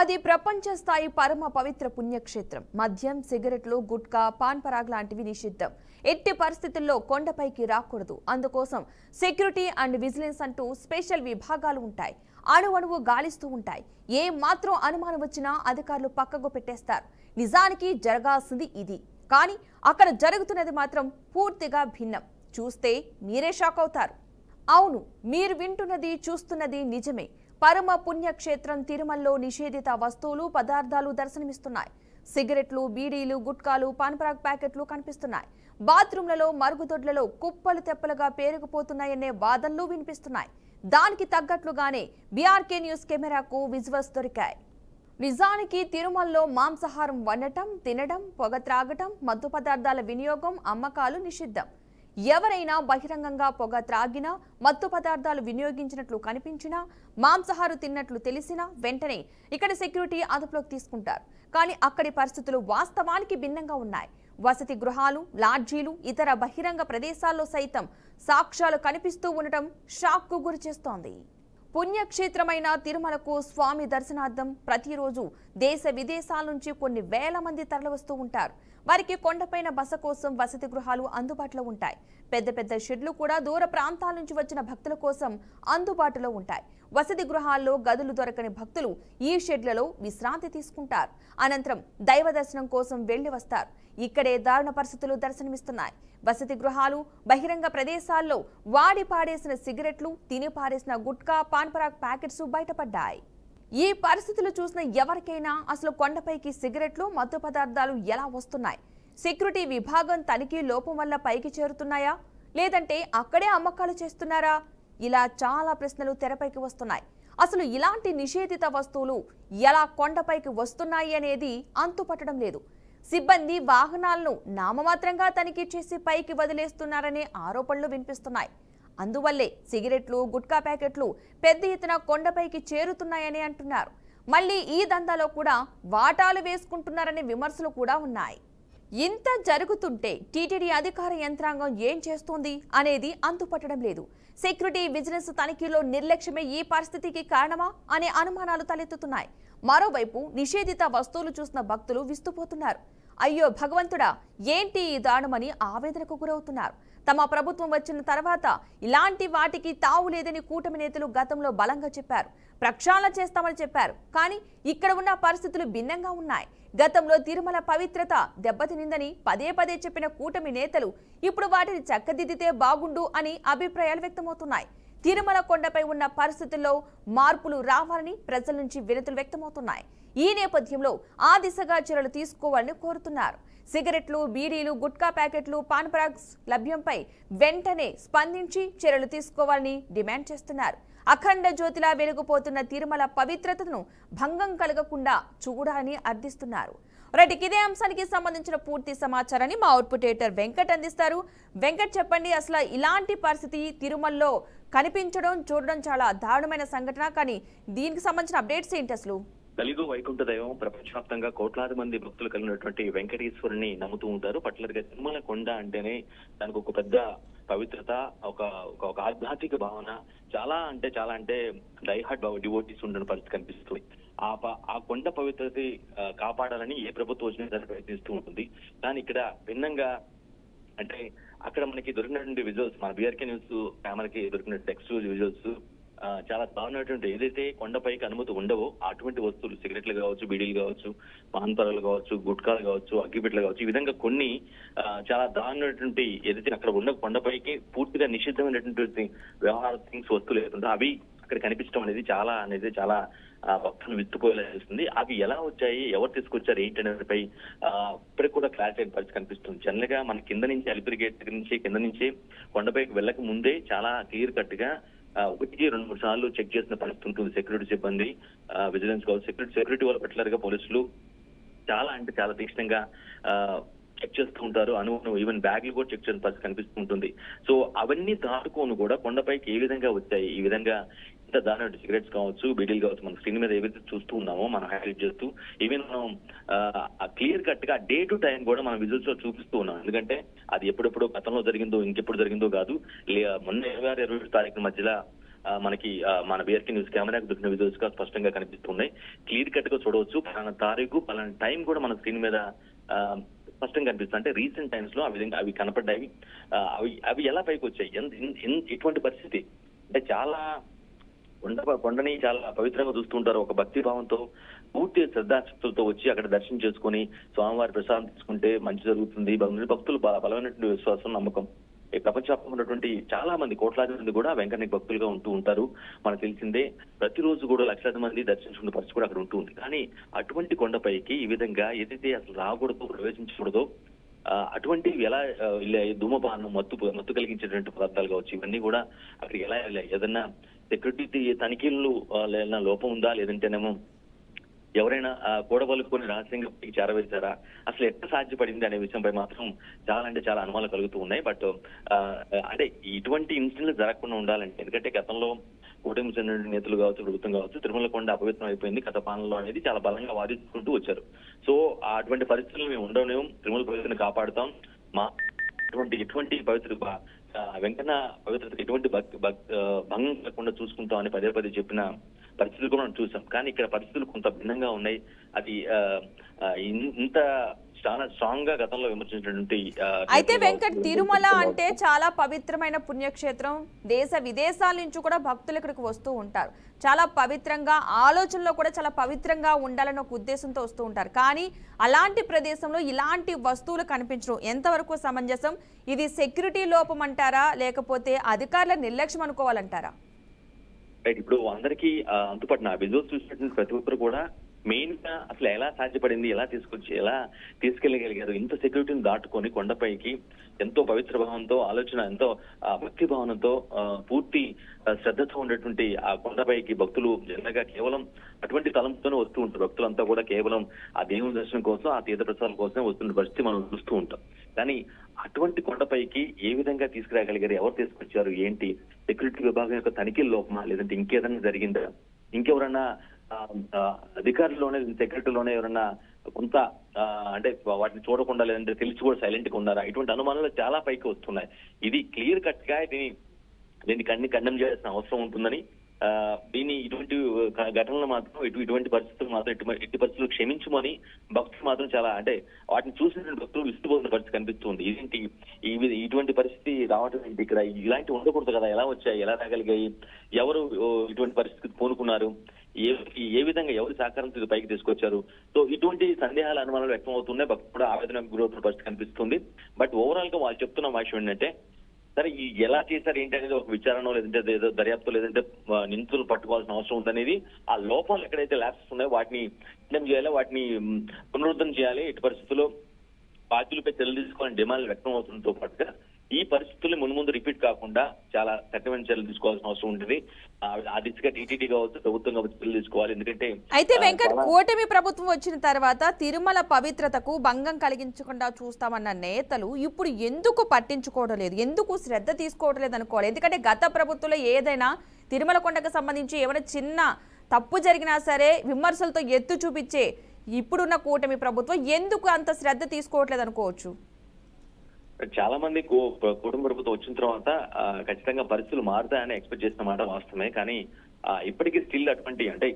అది ప్రపంచ స్థాయి పరమ పవిత్ర పుణ్యక్షేత్రం. మద్యం, సిగరెట్లు, గుట్కా, పాన్ పరాగ్ లాంటివి నిషిద్ధం. ఎట్టి పరిస్థితుల్లో కొండపైకి రాకూడదు. అందుకోసం సెక్యూరిటీ అండ్ విజిలెన్స్ అంటూ స్పెషల్ విభాగాలు ఉంటాయి. అణువణువు గాలిస్తూ ఉంటాయి. ఏ మాత్రం అనుమానం వచ్చినా అధికారులు పక్కకు పెట్టేస్తారు. నిజానికి జరగాల్సింది ఇది, కానీ అక్కడ జరుగుతున్నది మాత్రం పూర్తిగా భిన్నం. చూస్తే మీరే షాక్ అవుతారు. అవును, మీరు వింటున్నది, చూస్తున్నది నిజమే. పరమ పుణ్యక్షేత్రం తిరుమలలో నిషేధిత వస్తువులు, పదార్థాలు దర్శనమిస్తున్నాయి. సిగరెట్లు, బీడీలు, గుట్కాలు, పాన్పరాగ్ ప్యాకెట్లు కనిపిస్తున్నాయి. బాత్రూంలలో, మరుగుదొడ్లలో కుప్పలు తెప్పలుగా పేరుకుపోతున్నాయనే వాదనలు వినిపిస్తున్నాయి. దానికి తగ్గట్లుగానే బీఆర్కే న్యూస్ కెమెరాకు విజువల్స్ దొరికాయి. నిజానికి తిరుమలలో మాంసాహారం వండటం, తినడం, పొగ త్రాగటం, మత్తు పదార్థాల వినియోగం, అమ్మకాలు నిషిద్ధం. ఎవరైనా బహిరంగంగా పొగ త్రాగినా, మత్తు పదార్థాలు వినియోగించినట్లు కనిపించినా, మాంసాహారం తిన్నట్లు తెలిసినా వెంటనే ఇక్కడ సెక్యూరిటీ అదుపులోకి తీసుకుంటారు. కానీ అక్కడి పరిస్థితులు వాస్తవానికి భిన్నంగా ఉన్నాయి. వసతి గృహాలు, లాడ్జీలు, ఇతర బహిరంగ ప్రదేశాల్లో సైతం సాక్ష్యాలు కనిపిస్తూ ఉండటం షాక్కు గురిచేస్తోంది. పుణ్యక్షేత్రమైన తిరుమలకు స్వామి దర్శనార్థం ప్రతిరోజు దేశ విదేశాల నుంచి కొన్ని వేల మంది తరలివస్తూ ఉంటారు. వారికి కొండపైన బస కోసం వసతి గృహాలు అందుబాటులో ఉంటాయి. పెద్ద పెద్ద షెడ్లు కూడా దూర ప్రాంతాల నుంచి వచ్చిన భక్తుల కోసం అందుబాటులో ఉంటాయి. వసతి గృహాల్లో గదులు దొరకని భక్తులు ఈ షెడ్లలో విశ్రాంతి తీసుకుంటారు. అనంతరం దైవ దర్శనం కోసం వెళ్లి వస్తారు. ఇక్కడే దారుణ పరిస్థితులు దర్శనమిస్తున్నాయి. వసతి గృహాలు, బహిరంగ ప్రదేశాల్లో వాడి పాడేసిన సిగరెట్లు, తిని పారేసిన గుట్కా, పాన్పరాగ్ ప్యాకెట్స్ బయటపడ్డాయి. ఈ పరిస్థితులు చూసిన ఎవరికైనా అసలు కొండపైకి సిగరెట్లు, మత్తు పదార్థాలు ఎలా వస్తున్నాయి? సెక్యూరిటీ విభాగం తనిఖీ లోపం వల్ల పైకి చేరుతున్నాయా, లేదంటే అక్కడే అమ్మకాలు చేస్తున్నారా? ఇలా చాలా ప్రశ్నలు తెరపైకి వస్తున్నాయి. అసలు ఇలాంటి నిషేధిత వస్తువులు ఎలా కొండపైకి వస్తున్నాయి అనేది అంతుపట్టడం లేదు. సిబ్బంది వాహనాలను నామమాత్రంగా తనిఖీ చేసి పైకి వదిలేస్తున్నారనే ఆరోపణలు వినిపిస్తున్నాయి. అందువల్లే సిగరెట్లు, గుట్కా ప్యాకెట్లు పెద్ద ఎత్తున కొండపైకి చేరుతున్నాయని అంటున్నారు. మళ్ళీ ఈ దందాలో కూడా వాటాలు వేసుకుంటున్నారనే విమర్శలు కూడా ఉన్నాయి. ఇంత జరుగుతుంటే టీటీడీ అధికార యంత్రాంగం ఏం చేస్తోంది అనేది అంతుపట్టడం లేదు. సెక్యూరిటీ, విజిలెన్స్ తనిఖీలో నిర్లక్ష్యమే ఈ పరిస్థితికి కారణమా అనే అనుమానాలు తలెత్తుతున్నాయి. మరోవైపు నిషేధిత వస్తువులు చూసిన భక్తులు విస్తుపోతున్నారు. అయ్యో భగవంతుడా, ఏంటి ఈ దారుణమని ఆవేదనకు గురవుతున్నారు. తమ ప్రభుత్వం వచ్చిన తర్వాత ఇలాంటి వాటికి తావు లేదని కూటమి నేతలు గతంలో బలంగా చెప్పారు. ప్రక్షాళన చేస్తామని చెప్పారు. కానీ ఇక్కడ ఉన్న పరిస్థితులు భిన్నంగా ఉన్నాయి. గతంలో తిరుమల పవిత్రత దెబ్బతినిందని పదే పదే చెప్పిన కూటమి నేతలు ఇప్పుడు వాటిని చక్కదిద్దితే బాగుండు అని అభిప్రాయాలు వ్యక్తమవుతున్నాయి. తిరుమల కొండపై ఉన్న పరిస్థితుల్లో మార్పులు రావాలని ప్రజల నుంచి వినతులు వ్యక్తమవుతున్నాయి. ఈ నేపథ్యంలో ఆ దిశగా చర్యలు తీసుకోవాలని కోరుతున్నారు. సిగరెట్లు, బీడీలు, గుట్కా ప్యాకెట్లు, పాన్పరాగ్స్ లభ్యంపై వెంటనే స్పందించి చర్యలు తీసుకోవాలని డిమాండ్ చేస్తున్నారు. అఖండ జ్యోతిలా వెలుగుపోతున్న తిరుమల పవిత్రతను భంగం కలగకుండా చూడాలని అర్థిస్తున్నారు. రైట్, ఇదే అంశానికి సంబంధించిన పూర్తి సమాచారాన్ని మా అవుట్పుట్ ఎడిటర్ వెంకట్ అందిస్తారు. వెంకట్, చెప్పండి, అసలు ఇలాంటి పరిస్థితి తిరుమలలో కనిపించడం, చూడడం చాలా దారుణమైన సంఘటన. కానీ దీనికి సంబంధించిన అప్డేట్స్ ఏంటి అసలు? కలిగు వైకుంఠ దైవం ప్రపంచవ్యాప్తంగా కోట్లాది మంది భక్తులు కలిగినటువంటి వెంకటేశ్వరుని నమ్ముతూ ఉంటారు. పర్టికులర్ గా తిరుమల కొండ అంటేనే దానికి ఒక పెద్ద పవిత్రత, ఒక ఆధ్యాత్మిక భావన, చాలా అంటే డైహార్డ్ డివోటీస్ ఉంటున్న పరిస్థితి కనిపిస్తుంది. ఆ కొండ పవిత్రత కాపాడాలని ఏ ప్రభుత్వం వచ్చినా సరే ప్రయత్నిస్తూ ఉంటుంది. కానీ ఇక్కడ భిన్నంగా అంటే అక్కడ మనకి దొరికినటువంటి విజువల్స్, మన బీఆర్కే న్యూస్ కెమెరాకి దొరికినటువంటి ఎక్స్క్లూజివ్ విజువల్స్ చాలా దారుణమైనటువంటి, ఏదైతే కొండపైకి అనుమతి ఉండవో అటువంటి వస్తువులు, సిగరెట్లు కావచ్చు, బీడీలు కావచ్చు, పాన్పరాలు కావచ్చు, గుట్కాలు కావచ్చు, అగ్గిపెట్లు కావచ్చు, ఈ విధంగా కొన్ని చాలా దారుణమైనటువంటి ఏదైతే అక్కడ ఉన్న కొండపైకి పూర్తిగా నిషిద్ధమైనటువంటి వ్యవహార థింగ్స్, వస్తువులు ఏదైతే అవి అక్కడ కనిపించడం అనేది చాలా భక్తులు విస్తుపోయేలా చేస్తుంది. అవి ఎలా వచ్చాయి, ఎవరు తీసుకొచ్చారు, ఏంటి అనేటిపై ఇప్పటికి కూడా క్లారిటీ అయిన పరిస్థితి కనిపిస్తుంది. జనరల్ గా మన కింద నుంచి అలిపిరి గేట్ దగ్గర నుంచి కింద నుంచి కొండపైకి వెళ్ళక ముందే చాలా క్లియర్ కట్ గా 1-2-3 సార్లు చెక్ చేసిన పరిస్థితి ఉంటుంది. సెక్యూరిటీ సిబ్బంది, విజిలెన్స్ కావచ్చు, సెక్యూరిటీ వాళ్ళు పర్టికులర్ గా పోలీసులు చాలా తీక్షణంగా చెక్ చేస్తూ ఉంటారు. ఈవెన్ బ్యాగ్లు కూడా చెక్ చేసిన పరిస్థితి కనిపిస్తూ ఉంటుంది. సో అవన్నీ దాటుకోను కూడా కొండపైకి ఏ విధంగా వచ్చాయి, ఈ విధంగా ఇంత దారుణ సిగరెట్స్ కావచ్చు, బీడీలు కావచ్చు, మన స్క్రీన్ మీద ఏవైతే చూస్తూ ఉన్నామో మనం హైలైట్ చేస్తూ ఈవెన్ మనం క్లియర్ కట్ గా డే టు టైం కూడా మనం విజువల్స్ లో చూపిస్తూ ఉన్నాం. ఎందుకంటే అది ఎప్పుడెప్పుడు గతంలో జరిగిందో, ఇంకెప్పుడు జరిగిందో కాదు. మొన్న 26-27 తారీఖు మధ్యలో మనకి మన బిఆర్కే న్యూస్ కెమెరాకు దొరికిన విజువల్స్ గా స్పష్టంగా కనిపిస్తున్నాయి. క్లియర్ కట్ గా చూడవచ్చు. పలానా తారీఖు పలానా టైం కూడా మన స్క్రీన్ మీద స్పష్టంగా కనిపిస్తుంది. అంటే రీసెంట్ టైమ్స్ లో ఆ విధంగా అవి కనపడ్డాయి. అవి ఎలా పైకి వచ్చాయి, ఇటువంటి పరిస్థితి అంటే చాలా కొండని చాలా పవిత్రంగా చూస్తుంటారు. ఒక భక్తి భావంతో పూర్తి శ్రద్ధాశక్తులతో వచ్చి అక్కడ దర్శనం చేసుకుని స్వామివారి ప్రసాదం తీసుకుంటే మంచి జరుగుతుంది. భక్తులు బలమైనటువంటి విశ్వాసం, నమ్మకం. ఈ ప్రపంచవ్యాప్తంగా ఉన్నటువంటి చాలా మంది, కోట్లాది మంది కూడా వెంకటేశ్వర భక్తులుగా ఉంటూ ఉంటారు. మనకు తెలిసిందే. ప్రతిరోజు కూడా లక్షలాది మంది దర్శించుకునే పరిస్థితి కూడా అక్కడ ఉంటూ ఉంది. కానీ అటువంటి కొండపైకి ఈ విధంగా ఏదైతే అసలు రాకూడదు, ప్రవేశించకూడదో అటువంటివి ఎలా ధూమపానం, మత్తు కలిగించేటువంటి పదార్థాలు కావచ్చు, ఇవన్నీ కూడా అక్కడికి ఎలా ఏదన్నా సెక్యూరిటీ తనిఖీలు లోపం ఉందా, లేదంటేనేమో ఎవరైనా కూడబలుకొని రహస్యంగా చేరవేశారా, అసలు ఎట్లా సాధ్యపడింది అనే విషయంపై మాత్రం చాలా అనుమానాలు కలుగుతూ ఉన్నాయి. బట్ అంటే ఇటువంటి ఇన్సిడెంట్లు జరగకుండా ఉండాలంటే, ఎందుకంటే గతంలో కూటమి చెందిన నేతలు కావచ్చు, ప్రభుత్వం కావచ్చు, తిరుమల కొండ అపవిత్రం అయిపోయింది గత పాలనలో అనేది చాలా బలంగా వాదించుకుంటూ వచ్చారు. సో అటువంటి పరిస్థితులు మేము ఉండలేము, తిరుమల పవిత్రను కాపాడుతాం, మా ఎటువంటి పవిత్ర వెంకన్న పవిత్రతకు ఎటువంటి భంగం లేకుండా చూసుకుంటాం అని పదే పదే చెప్పిన పరిస్థితులు కూడా మనం చూసాం. కానీ ఇక్కడ పరిస్థితులు కొంత భిన్నంగా ఉన్నాయి. అది ఇంత చాలా స్ట్రాంగ్ గా గతంలో విమర్శించినటువంటి. అయితే వెంకట్, తిరుమల అంటే చాలా పవిత్రమైన పుణ్యక్షేత్రం. దేశ విదేశాల నుంచి కూడా భక్తులు ఇక్కడికి వస్తూ ఉంటారు. చాలా పవిత్రంగా, ఆలోచనలో కూడా చాలా పవిత్రంగా ఉండాలని ఒక ఉద్దేశంతో వస్తూ ఉంటారు. కానీ అలాంటి ప్రదేశంలో ఇలాంటి వస్తువులు కనిపించడం ఎంతవరకు సమంజసం? ఇది సెక్యూరిటీ లోపం అంటారా, లేకపోతే అధికారుల నిర్లక్ష్యం అనుకోవాలంటారా? రైట్. ఇప్పుడు అందరికీ అంతుపట్టిన విజువల్స్ చూసినటువంటి ప్రతి ఒక్కరు కూడా మెయిన్ గా అసలు ఎలా సాధ్యపడింది, ఎలా తీసుకెళ్ళగలిగారు, ఇంత సెక్యూరిటీని దాటుకొని కొండపైకి ఎంతో పవిత్ర భావంతో, ఆలోచన ఎంతో భక్తి భావనతో, పూర్తి శ్రద్ధతో ఉండేటువంటి ఆ కొండపైకి భక్తులు జనరల్గా కేవలం అటువంటి తలంతోనే వస్తూ ఉంటారు. భక్తులంతా కూడా కేవలం ఆ దేవుని దర్శనం కోసం, ఆ తీర్థ ప్రసాదం కోసమే వస్తున్న పరిస్థితి మనం చూస్తూ ఉంటాం. కానీ అటువంటి కొండపైకి ఏ విధంగా తీసుకురాగలిగారు, ఎవరు తీసుకొచ్చారు, ఏంటి, సెక్యూరిటీ విభాగం యొక్క తనిఖీల లోపమా, లేదంటే ఇంకేదైనా జరిగిందా, ఇంకెవరన్నా అధికారుల్లోనే సెక్రటరీలోనే ఎవరన్నా కొంత అంటే వాటిని చూడకుండా, లేదంటే తెలిసి కూడా సైలెంట్ గా ఉన్నారా, ఇటువంటి అనుమానాలు చాలా పైకి వస్తున్నాయి. ఇది క్లియర్ కట్ గా దీన్ని ఖండం చేయాల్సిన అవసరం ఉంటుందని, ఇటువంటి ఘటనలు మాత్రం ఇటువంటి పరిస్థితులు మాత్రం ఎట్టి పరిస్థితులు క్షమించమని భక్తులు మాత్రం చాలా, అంటే వాటిని చూసిన భక్తులు విస్తుపోతున్న పరిస్థితి కనిపిస్తుంది. ఇదేంటి ఇటువంటి పరిస్థితి రావటం ఏంటి, ఇక్కడ ఇలాంటివి ఉండకూడదు కదా, ఎలా వచ్చాయి, ఎలా రాగలిగాయి, ఎవరు ఇటువంటి పరిస్థితికి పూనుకున్నారు, ఏ విధంగా ఎవరి సహకారంతో పైకి తీసుకొచ్చారు. సో ఇటువంటి సందేహాలు, అనుమానాలు వ్యక్తం అవుతున్నాయి. భక్తులు కూడా ఆవేదనకు గురవుతున్న పరిస్థితి కనిపిస్తుంది. బట్ ఓవరాల్ గా వాళ్ళు చెప్తున్న విషయం ఏంటంటే, సరే ఎలా చేశారు ఏంటి అనేది ఒక విచారణ, లేదంటే ఏదో దర్యాప్తు, లేదంటే నిందితులు పట్టుకోవాల్సిన అవసరం ఉందనేది, ఆ లోపాలు ఎక్కడైతే ల్యాప్సెస్ ఉన్నాయో వాటిని ఖండం చేయాలి, వాటిని పునరుద్ధరణ చేయాలి. ఇటు పరిస్థితుల్లో బాధ్యులపై చర్యలు తీసుకోవాలని డిమాండ్లు వ్యక్తం అవుతుండటంతో పాటుగా ఈ పరిస్థితులు మున్ముందు రిపీట్ కాకుండా చాలా కఠినమైన చర్యలు తీసుకోవాల్సిన అవసరం ఉంటుంది. ఆ దిశగా టీటీడీ కావచ్చు, ప్రభుత్వం కావచ్చు చర్యలు తీసుకోవాలి. ఎందుకంటే అయితే వెంకట్, కూటమి ప్రభుత్వం వచ్చిన తర్వాత తిరుమల పవిత్రతకు భంగం కలిగించకుండా చూస్తామన్న నేతలు ఇప్పుడు ఎందుకు పట్టించుకోవడం లేదు, ఎందుకు శ్రద్ధ తీసుకోవడం లేదు అనుకోవాలి? ఎందుకంటే గత ప్రభుత్వంలో ఏదైనా తిరుమల కొండకు సంబంధించి ఏమైనా చిన్న తప్పు జరిగినా సరే విమర్శలతో ఎత్తు చూపించే ఇప్పుడున్న కూటమి ప్రభుత్వం ఎందుకు అంత శ్రద్ధ తీసుకోవట్లేదు అనుకోవచ్చు? చాలా మంది కుటుంబ ప్రభుత్వం వచ్చిన తర్వాత ఖచ్చితంగా పరిస్థితులు మారుతాయని ఎక్స్పెక్ట్ చేసిన మాట వాస్తవమే. కానీ ఇప్పటికీ స్టిల్ అటువంటి, అంటే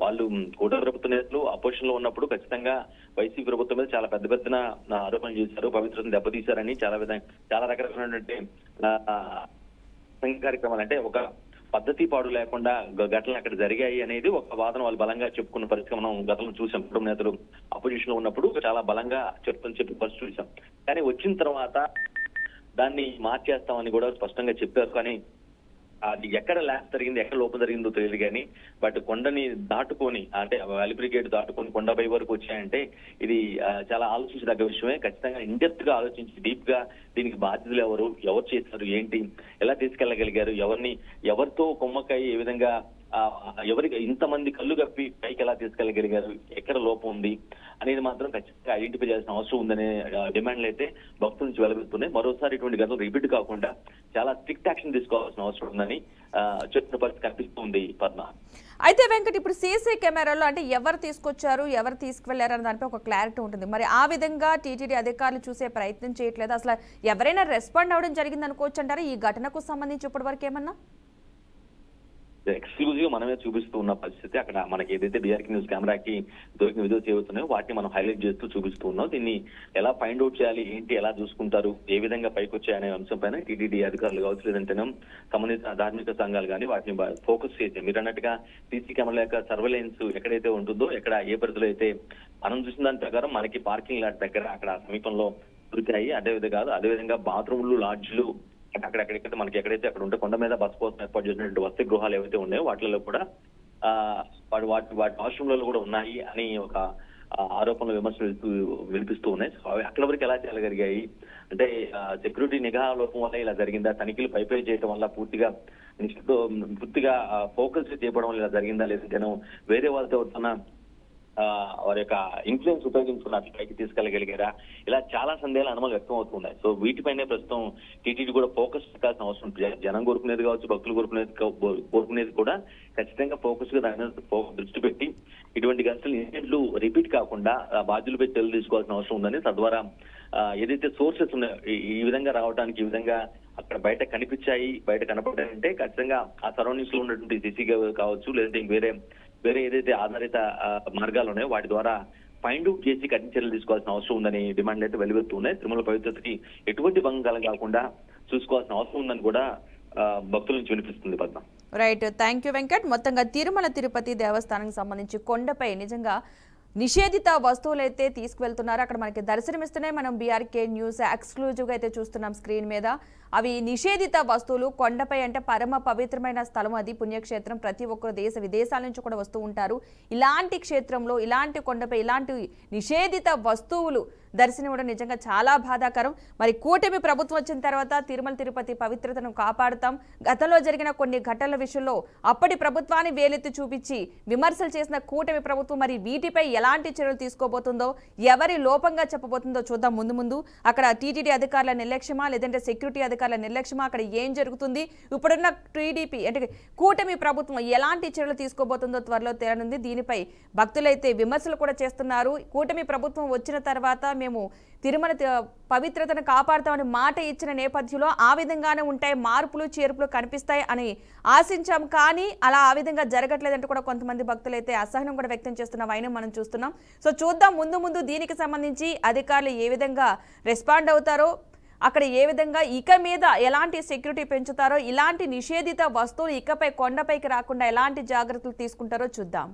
వాళ్ళు కూటమి ప్రభుత్వ నేతలు అపోజిషన్ లో ఉన్నప్పుడు ఖచ్చితంగా వైసీపీ ప్రభుత్వం మీద చాలా పెద్ద ఆరోపణలు చేశారు, పవిత్రతను దెబ్బతీశారని చాలా రకాలైనటువంటి కార్యక్రమాలు, అంటే ఒక పద్ధతి పాడు లేకుండా ఘటనలు అక్కడ జరిగాయి అనేది ఒక వాదన వాళ్ళు బలంగా చెప్పుకున్న పరిస్థితి మనం గతంలో చూసాం. కుటుంబ నేతలు అపోజిషన్ లో ఉన్నప్పుడు చాలా బలంగా చెప్పిన పరిస్థితి చూసాం. కానీ వచ్చిన తర్వాత దాన్ని మార్చేస్తామని కూడా స్పష్టంగా చెప్పారు. కానీ అది ఎక్కడ ల్యాప్ జరిగింది, ఎక్కడ లోపం జరిగిందో తెలియదు. కానీ బట్ కొండని దాటుకొని, అంటే అలిపిరి గేట్ దాటుకొని కొండపై వరకు వచ్చాయంటే ఇది చాలా ఆలోచించదగ్గ విషయమే. ఖచ్చితంగా ఇన్డెప్త్ గా ఆలోచించి డీప్ గా దీనికి బాధ్యతలు ఎవరు చేశారు, ఏంటి, ఎలా తీసుకెళ్లగలిగారు, ఎవరితో కొమ్మకాయ, ఏ విధంగా ఎవరికి ఇంతమంది కళ్ళు కప్పి పైకి ఎలా తీసుకెళ్లగలిగారు, ఎక్కడ లోపం ఉంది అనేది మాత్రం ఖచ్చితంగా ఐడెంటిఫై చేయాల్సిన అవసరం ఉందనే డిమాండ్లు అయితే భక్తుల నుంచి వెలువడుతున్నాయి. మరోసారి ఇటువంటి ఘటనలు రిపీట్ కాకుండా చాలా స్ట్రిక్ట్ యాక్షన్ తీసుకోవాల్సిన అవసరం ఉందని చెప్పిన పరిస్థితి కనిపిస్తుంది పద్మ. అయితే వెంకట్, ఇప్పుడు సీసీ కెమెరాలో అంటే ఎవరు తీసుకొచ్చారు, ఎవరు తీసుకువెళ్లారు అనే దానిపై ఒక క్లారిటీ ఉంటుంది. మరి ఆ విధంగా టీటీడీ అధికారులు చూసే ప్రయత్నం చేయట్లేదు. అసలు ఎవరైనా రెస్పాండ్ అవ్వడం జరిగింది అనుకోవచ్చు అంటారా ఈ ఘటనకు సంబంధించి ఇప్పటి వరకు ఏమన్నా? ఎక్స్క్లూజివ్ మనమే చూపిస్తూ ఉన్న పరిస్థితి. అక్కడ మనకి ఏదైతే డిఆర్కే న్యూస్ కెమెరాకి దొరికిన వీడియోస్ ఏవైతున్నాయో వాటిని మనం హైలైట్ చేస్తూ చూపిస్తూ ఉన్నాం. దీన్ని ఎలా ఫైండ్ అవుట్ చేయాలి, ఏంటి, ఎలా చూసుకుంటారు, ఏ విధంగా పైకి వచ్చాయనే అంశం పైన టీటీడీ అధికారులు కావచ్చు, లేదంటేనే సంబంధిత ధార్మిక సంఘాలు కానీ వాటిని ఫోకస్ చేసి మీరు అన్నట్టుగా సీసీ కెమెరా యొక్క సర్వేలెన్స్ ఎక్కడైతే ఉంటుందో, ఎక్కడ ఏ పరిధిలో అయితే మనం చూసిన దాని ప్రకారం మనకి పార్కింగ్ లాట్ దగ్గర అక్కడ సమీపంలో దొరికాయి. అదేవిధంగా బాత్రూమ్లు, లాడ్జ్లు అక్కడెక్కడైతే మనకి ఎక్కడైతే అక్కడ ఉంటే కొండ మీద బస్ కోసం ఏర్పాటు చేసినటువంటి వసతి గృహాలు ఏవైతే ఉన్నాయో వాటిలో కూడా వాటి వాష్రూమ్లలో కూడా ఉన్నాయి అని ఒక ఆరోపణలు, విమర్శలు వినిపిస్తూ ఉన్నాయి. సో అవి అక్కడ వరకు ఎలా చేయగలిగాయి అంటే సెక్యూరిటీ నిఘా లోపం వల్ల ఇలా జరిగిందా, తనిఖీలు పైపై చేయడం వల్ల పూర్తిగా ఫోకస్ చేయడం వల్ల ఇలా జరిగిందా, లేదంటే వేరే వాళ్ళతో తన వారి యొక్క ఇన్ఫ్లుయెన్స్ ఉపయోగించుకున్న పైకి తీసుకెళ్లగలిగారా, ఇలా చాలా సందేహాలు, అనుమానాలు వ్యక్తం అవుతున్నాయి. సో వీటిపైనే ప్రస్తుతం టీటీడీ కూడా ఫోకస్ పెట్టాల్సిన అవసరం ఉంటుంది. జనం కోరుకునేది కావచ్చు, భక్తులు కోరుకునేది కూడా ఖచ్చితంగా ఫోకస్ గా దాని మీద దృష్టి పెట్టి ఇటువంటి ఘటనలు, ఇన్సిడెంట్లు రిపీట్ కాకుండా బాధ్యులపై చర్యలు తీసుకోవాల్సిన అవసరం ఉందని, తద్వారా ఏదైతే సోర్సెస్ ఉన్నాయో ఈ విధంగా రావడానికి, ఈ విధంగా అక్కడ బయట కనపడ్డాయంటే ఖచ్చితంగా ఆ సరౌండింగ్స్ లో ఉన్నటువంటి సీసీ కావచ్చు, లేదంటే వేరే ఏదైతే ఆధారిత మార్గాలు ఉన్నాయో వాటి ద్వారా ఫైండ్ అవుట్ చేసి కఠిన చర్యలు తీసుకోవాల్సిన అవసరం ఉందని డిమాండ్లు అయితే వెలువెత్తున్నాయి. తిరుమల పవిత్రతకి ఎటువంటి భంగం కాకుండా చూసుకోవాల్సిన అవసరం ఉందని కూడా భక్తుల నుంచి వినిపిస్తుంది. Padma. Right, thank you Venkat. మొత్తంగా తిరుమల తిరుపతి దేవస్థానానికి సంబంధించి కొండపై నిజంగా నిషేధిత వస్తువులు అయితే తీసుకువెళ్తున్నారు. అక్కడ మనకి దర్శనమిస్తున్నాయి. మనం బీఆర్కే న్యూస్ ఎక్స్క్లూజివ్గా అయితే చూస్తున్నాం స్క్రీన్ మీద. అవి నిషేధిత వస్తువులు. కొండపై అంటే పరమ పవిత్రమైన స్థలం, అది పుణ్యక్షేత్రం. ప్రతి ఒక్కరు దేశ విదేశాల నుంచి కూడా వస్తూ ఉంటారు. ఇలాంటి క్షేత్రంలో, ఇలాంటి కొండపై ఇలాంటి నిషేధిత వస్తువులు దర్శనం కూడా నిజంగా చాలా బాధాకరం. మరి కూటమి ప్రభుత్వం వచ్చిన తర్వాత తిరుమల తిరుపతి పవిత్రతను కాపాడుతాం. గతంలో జరిగిన కొన్ని ఘటనల విషయంలో అప్పటి ప్రభుత్వాన్ని వేలెత్తి చూపించి విమర్శలు చేసిన కూటమి ప్రభుత్వం మరి వీటిపై ఎలాంటి చర్యలు తీసుకోబోతుందో, ఎవరి లోపంగా చెప్పబోతుందో చూద్దాం ముందు. అక్కడ టీటీడీ అధికారుల నిర్లక్ష్యమా, లేదంటే సెక్యూరిటీ అధికారుల నిర్లక్ష్యమా, అక్కడ ఏం జరుగుతుంది, ఇప్పుడున్న టీడీపీ అంటే కూటమి ప్రభుత్వం ఎలాంటి చర్యలు తీసుకోబోతుందో త్వరలో తేలనుంది. దీనిపై భక్తులైతే విమర్శలు కూడా చేస్తున్నారు. కూటమి ప్రభుత్వం వచ్చిన తర్వాత మేము తిరుమల పవిత్రతను కాపాడుతామని మాట ఇచ్చిన నేపథ్యంలో ఆ విధంగానే ఉంటాయి, మార్పులు చేర్పులు కనిపిస్తాయి అని ఆశించాం. కానీ అలా ఆ విధంగా జరగట్లేదంటూ కూడా కొంతమంది భక్తులు అయితే అసహనం కూడా వ్యక్తం చేస్తున్న వైనం మనం చూస్తున్నాం. సో చూద్దాం ముందు దీనికి సంబంధించి అధికారులు ఏ విధంగా రెస్పాండ్ అవుతారో, అక్కడ ఏ విధంగా ఇక మీద ఎలాంటి సెక్యూరిటీ పెంచుతారో, ఇలాంటి నిషేధిత వస్తువులు ఇకపై కొండపైకి రాకుండా ఎలాంటి జాగ్రత్తలు తీసుకుంటారో చూద్దాం.